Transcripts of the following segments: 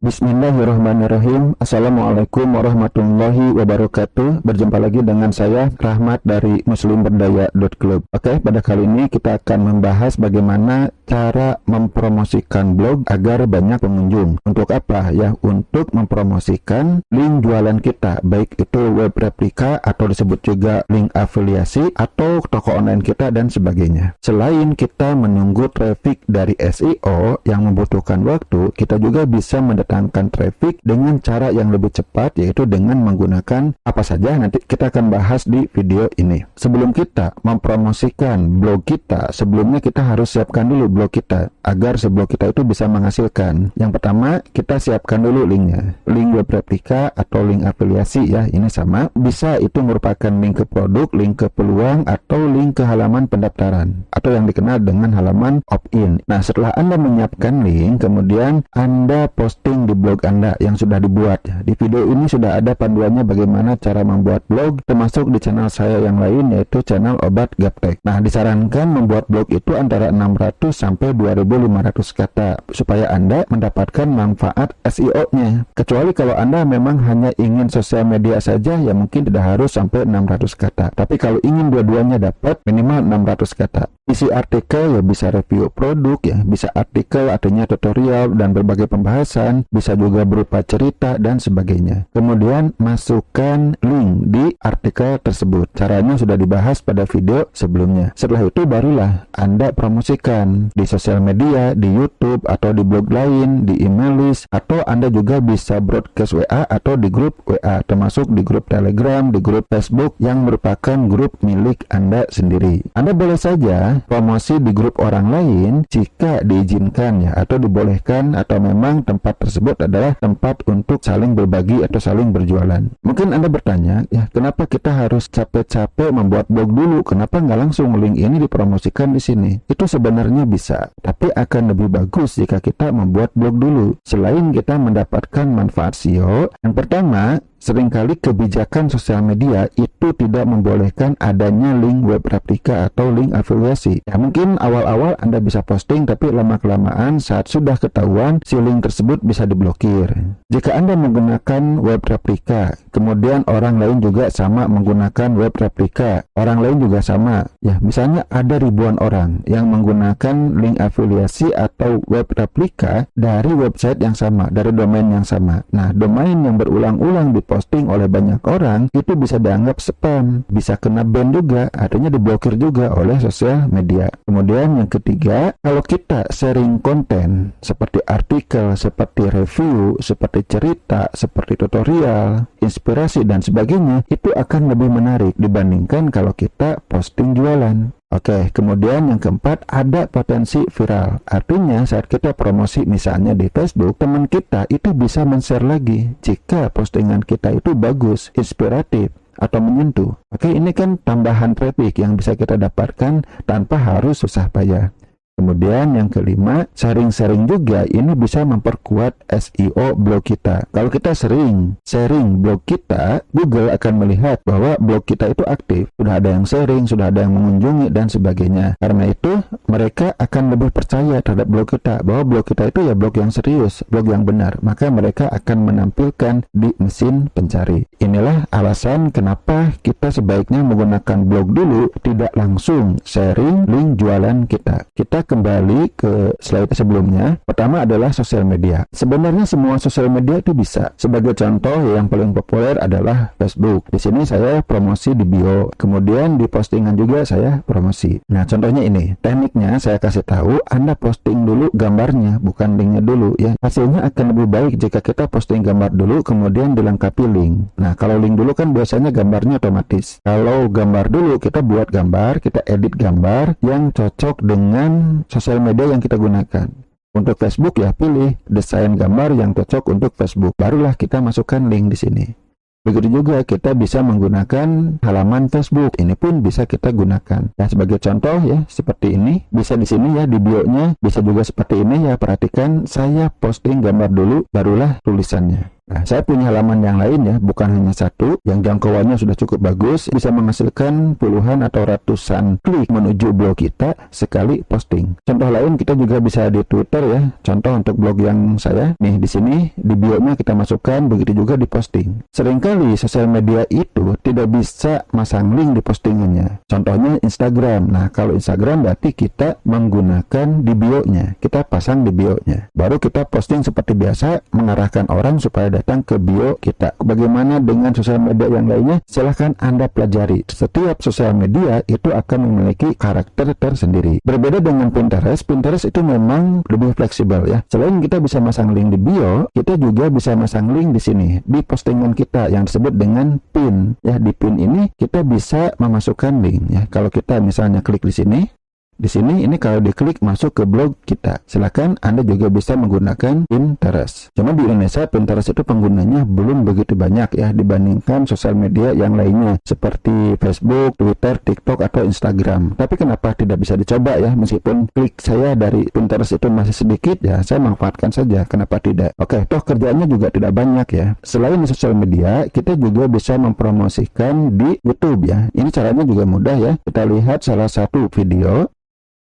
Bismillahirrahmanirrahim. Assalamualaikum warahmatullahi wabarakatuh. Berjumpa lagi dengan saya Rahmat dari muslimberdaya.club. Oke, pada kali ini kita akan membahas bagaimana cara mempromosikan blog agar banyak pengunjung. Untuk apa ya? Untuk mempromosikan link jualan kita, baik itu web replika atau disebut juga link afiliasi atau toko online kita dan sebagainya. Selain kita menunggu traffic dari SEO yang membutuhkan waktu, kita juga bisa mendatangkan traffic dengan cara yang lebih cepat, yaitu dengan menggunakan apa saja nanti kita akan bahas di video ini. Sebelum kita mempromosikan blog kita, sebelumnya kita harus siapkan dulu blog kita agar si blog kita itu bisa menghasilkan. Yang pertama, kita siapkan dulu linknya, link web replika atau link afiliasi ya, ini sama. Bisa itu merupakan link ke produk, link ke peluang, atau link ke halaman pendaftaran atau yang dikenal dengan halaman opt-in. Nah, setelah Anda menyiapkan link, kemudian Anda posting di blog Anda yang sudah dibuat. Di video ini sudah ada panduannya bagaimana cara membuat blog, termasuk di channel saya yang lain yaitu channel Obat Gaptek. Nah, disarankan membuat blog itu antara 600 sampai 2500 kata supaya Anda mendapatkan manfaat SEO-nya. Kecuali kalau Anda memang hanya ingin sosial media saja, ya mungkin tidak harus sampai 600 kata. Tapi kalau ingin dua-duanya dapat, minimal 600 kata. Isi artikel ya bisa review produk ya, bisa artikel artinya tutorial dan berbagai pembahasan, bisa juga berupa cerita dan sebagainya. Kemudian masukkan link di artikel tersebut. Caranya sudah dibahas pada video sebelumnya. Setelah itu barulah Anda promosikan di sosial media, di YouTube atau di blog lain, di email list, atau Anda juga bisa broadcast WA atau di grup WA, termasuk di grup Telegram, di grup Facebook yang merupakan grup milik Anda sendiri. Anda boleh saja promosi di grup orang lain jika diizinkan ya, atau dibolehkan, atau memang tempat tersebut adalah tempat untuk saling berbagi atau saling berjualan. Mungkin Anda bertanya, ya kenapa kita harus capek-capek membuat blog dulu? Kenapa nggak langsung link ini dipromosikan di sini? Itu sebenarnya bisa, tapi akan lebih bagus jika kita membuat blog dulu. Selain kita mendapatkan manfaat SEO, yang pertama, seringkali kebijakan sosial media itu tidak membolehkan adanya link web replika atau link afiliasi. Ya mungkin awal-awal Anda bisa posting, tapi lama-kelamaan saat sudah ketahuan si link tersebut bisa diblokir. Jika Anda menggunakan web replika, kemudian orang lain juga sama menggunakan web replika, orang lain juga sama. Ya, misalnya ada ribuan orang yang menggunakan link afiliasi atau web replika dari website yang sama, dari domain yang sama. Nah, domain yang berulang-ulang diposting oleh banyak orang itu bisa dianggap spam, bisa kena ban juga, artinya diblokir juga oleh sosial media. Kemudian yang ketiga, kalau kita sharing konten seperti artikel, seperti review, seperti cerita, seperti tutorial, inspirasi dan sebagainya, itu akan lebih menarik dibandingkan kalau kita posting jualan. Oke, kemudian yang keempat, ada potensi viral. Artinya saat kita promosi misalnya di Facebook, teman kita itu bisa men-share lagi jika postingan kita itu bagus, inspiratif, atau menyentuh. Oke, ini kan tambahan traffic yang bisa kita dapatkan tanpa harus susah payah. Kemudian yang kelima, sharing-sharing juga ini bisa memperkuat SEO blog kita. Kalau kita sering sharing blog kita, Google akan melihat bahwa blog kita itu aktif. Sudah ada yang sharing, sudah ada yang mengunjungi dan sebagainya. Karena itu, mereka akan lebih percaya terhadap blog kita, bahwa blog kita itu ya blog yang serius, blog yang benar. Maka mereka akan menampilkan di mesin pencari. Inilah alasan kenapa kita sebaiknya menggunakan blog dulu, tidak langsung sharing link jualan kita. Kita kembali ke slide sebelumnya. Pertama adalah sosial media. Sebenarnya semua sosial media itu bisa. Sebagai contoh yang paling populer adalah Facebook. Di sini saya promosi di bio. Kemudian di postingan juga saya promosi. Nah, contohnya ini. Tekniknya saya kasih tahu, Anda posting dulu gambarnya, bukan linknya dulu ya. Hasilnya akan lebih baik jika kita posting gambar dulu kemudian dilengkapi link. Nah, kalau link dulu kan biasanya gambarnya otomatis. Kalau gambar dulu, kita buat gambar, kita edit gambar yang cocok dengan sosial media yang kita gunakan. Untuk Facebook ya pilih desain gambar yang cocok untuk Facebook. Barulah kita masukkan link di sini. Begitu juga kita bisa menggunakan halaman Facebook. Ini pun bisa kita gunakan. Ya, sebagai contoh ya seperti ini. Bisa di sini ya di bio-nya. Bisa juga seperti ini ya. Perhatikan saya posting gambar dulu, barulah tulisannya. Nah, saya punya halaman yang lain ya, bukan hanya satu, yang jangkauannya sudah cukup bagus, bisa menghasilkan puluhan atau ratusan klik menuju blog kita sekali posting. Contoh lain kita juga bisa di Twitter ya. Contoh untuk blog yang saya, nih di sini di bio-nya kita masukkan, begitu juga di posting. Seringkali sosial media itu tidak bisa masang link di postingannya. Contohnya Instagram. Nah, kalau Instagram berarti kita menggunakan di bio-nya, kita pasang di bio-nya. Baru kita posting seperti biasa, mengarahkan orang supaya datang ke bio kita. Bagaimana dengan sosial media yang lainnya? Silahkan Anda pelajari. Setiap sosial media itu akan memiliki karakter tersendiri. Berbeda dengan Pinterest, Pinterest itu memang lebih fleksibel ya. Selain kita bisa masang link di bio, kita juga bisa masang link di sini, di postingan kita yang disebut dengan pin. Ya, di pin ini kita bisa memasukkan link ya. Kalau kita misalnya klik di sini, ini kalau diklik masuk ke blog kita. Silakan Anda juga bisa menggunakan Pinterest. Cuma di Indonesia Pinterest itu penggunanya belum begitu banyak ya dibandingkan sosial media yang lainnya seperti Facebook, Twitter, TikTok atau Instagram. Tapi kenapa tidak bisa dicoba ya? Meskipun klik saya dari Pinterest itu masih sedikit ya, saya manfaatkan saja. Kenapa tidak? Oke, toh kerjaannya juga tidak banyak ya. Selain di sosial media, kita juga bisa mempromosikan di YouTube ya. Ini caranya juga mudah ya. Kita lihat salah satu video.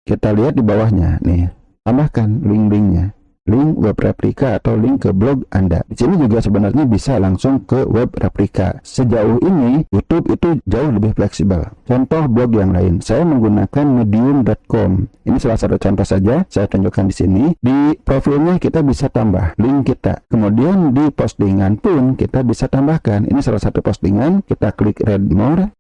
Kita lihat di bawahnya nih, tambahkan link-linknya, link web replika atau link ke blog Anda. Di sini juga sebenarnya bisa langsung ke web replika. Sejauh ini YouTube itu jauh lebih fleksibel. Contoh blog yang lain, saya menggunakan medium.com. Ini salah satu contoh saja, saya tunjukkan di sini. Di profilnya kita bisa tambah link kita. Kemudian di postingan pun kita bisa tambahkan. Ini salah satu postingan, kita klik read more.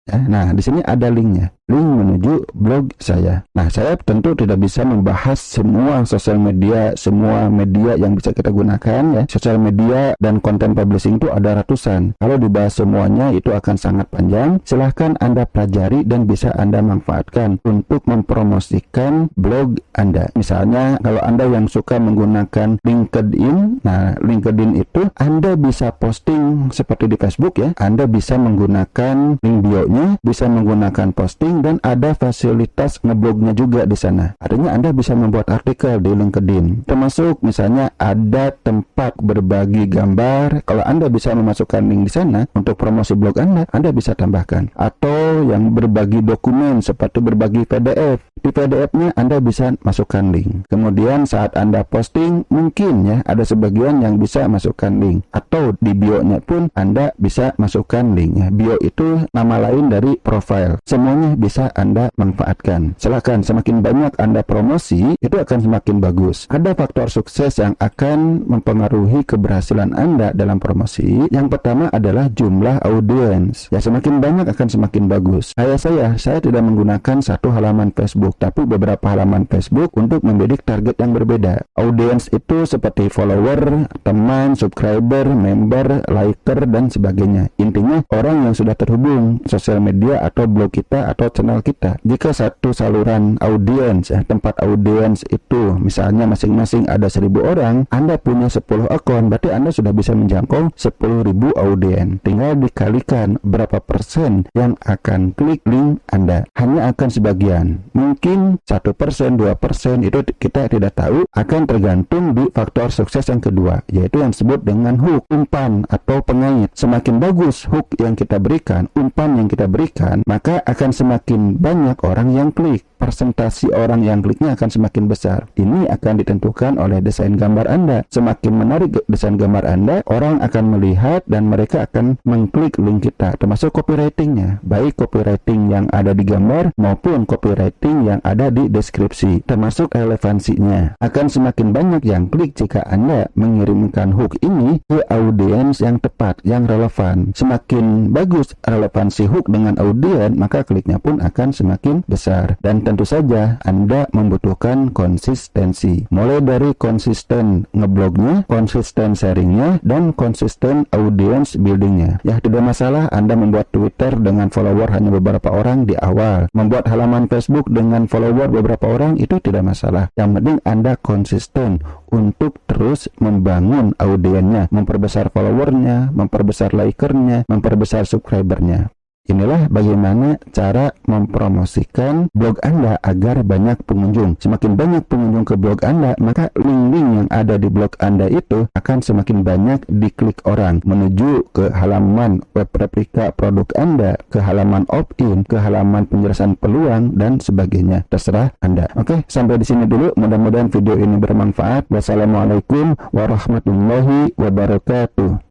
Nah, di sini ada linknya, link menuju blog saya. Nah, saya tentu tidak bisa membahas semua sosial media, semua media yang bisa kita gunakan ya. Sosial media dan konten publishing itu ada ratusan. Kalau dibahas semuanya itu akan sangat panjang. Silahkan Anda pelajari dan bisa Anda manfaatkan untuk mempromosikan blog Anda. Misalnya, kalau Anda yang suka menggunakan LinkedIn, nah LinkedIn itu Anda bisa posting seperti di Facebook ya. Anda bisa menggunakan link bio-nya, bisa menggunakan posting dan ada fasilitas ngeblognya juga di sana. Artinya Anda bisa membuat artikel di LinkedIn. Termasuk misalnya ada tempat berbagi gambar. Kalau Anda bisa memasukkan link di sana untuk promosi blog Anda bisa tambahkan. Atau yang berbagi dokumen seperti berbagi PDF. Di PDF-nya Anda bisa masukkan link. Kemudian saat Anda posting mungkin ya ada sebagian yang bisa masukkan link. Atau di bio-nya pun Anda bisa masukkan link ya. Bio itu nama lain dari profile. Semuanya bisa Anda manfaatkan. Silakan, semakin banyak Anda promosi, itu akan semakin bagus. Ada faktor sukses yang akan mempengaruhi keberhasilan Anda dalam promosi. Yang pertama adalah jumlah audiens. Ya, semakin banyak akan semakin bagus. Saya tidak menggunakan satu halaman Facebook, tapi beberapa halaman Facebook untuk membidik target yang berbeda. Audiens itu seperti follower, teman, subscriber, member, liker, dan sebagainya. Intinya orang yang sudah terhubung sosial media atau blog kita atau channel kita. Jika satu saluran audiens tempat audiens itu misalnya masing-masing ada 1000 orang, Anda punya 10 akun, berarti Anda sudah bisa menjangkau 10.000 audiens. Tinggal dikalikan berapa persen yang akan klik link Anda. Hanya akan sebagian, mungkin 1%, 2%, itu kita tidak tahu, akan tergantung di faktor sukses yang kedua, yaitu yang disebut dengan hook, umpan atau pengait. Semakin bagus hook yang kita berikan, umpan yang kita berikan, maka akan semakin banyak orang yang klik. Persentasi orang yang kliknya akan semakin besar. Ini akan ditentukan oleh desain gambar Anda. Semakin menarik desain gambar Anda, orang akan melihat dan mereka akan mengklik link kita, termasuk copywritingnya, baik copywriting yang ada di gambar maupun copywriting yang ada di deskripsi, termasuk relevansinya. Akan semakin banyak yang klik jika Anda mengirimkan hook ini ke audiens yang tepat, yang relevan. Semakin bagus relevansi hook dengan audiens, maka kliknya pun akan semakin besar. Dan tentu saja Anda membutuhkan konsistensi. Mulai dari konsisten ngeblognya, konsisten sharingnya, dan konsisten audience buildingnya. Ya, tidak masalah Anda membuat Twitter dengan follower hanya beberapa orang di awal. Membuat halaman Facebook dengan follower beberapa orang, itu tidak masalah. Yang penting Anda konsisten untuk terus membangun audiensnya, memperbesar followernya, memperbesar likernya, memperbesar subscribernya. inilah bagaimana cara mempromosikan blog Anda agar banyak pengunjung. Semakin banyak pengunjung ke blog Anda, maka link-link yang ada di blog Anda itu akan semakin banyak diklik orang menuju ke halaman web replika produk Anda, ke halaman opt-in, ke halaman penjelasan peluang, dan sebagainya. Terserah Anda. Oke, sampai di sini dulu. Mudah-mudahan video ini bermanfaat. Wassalamualaikum warahmatullahi wabarakatuh.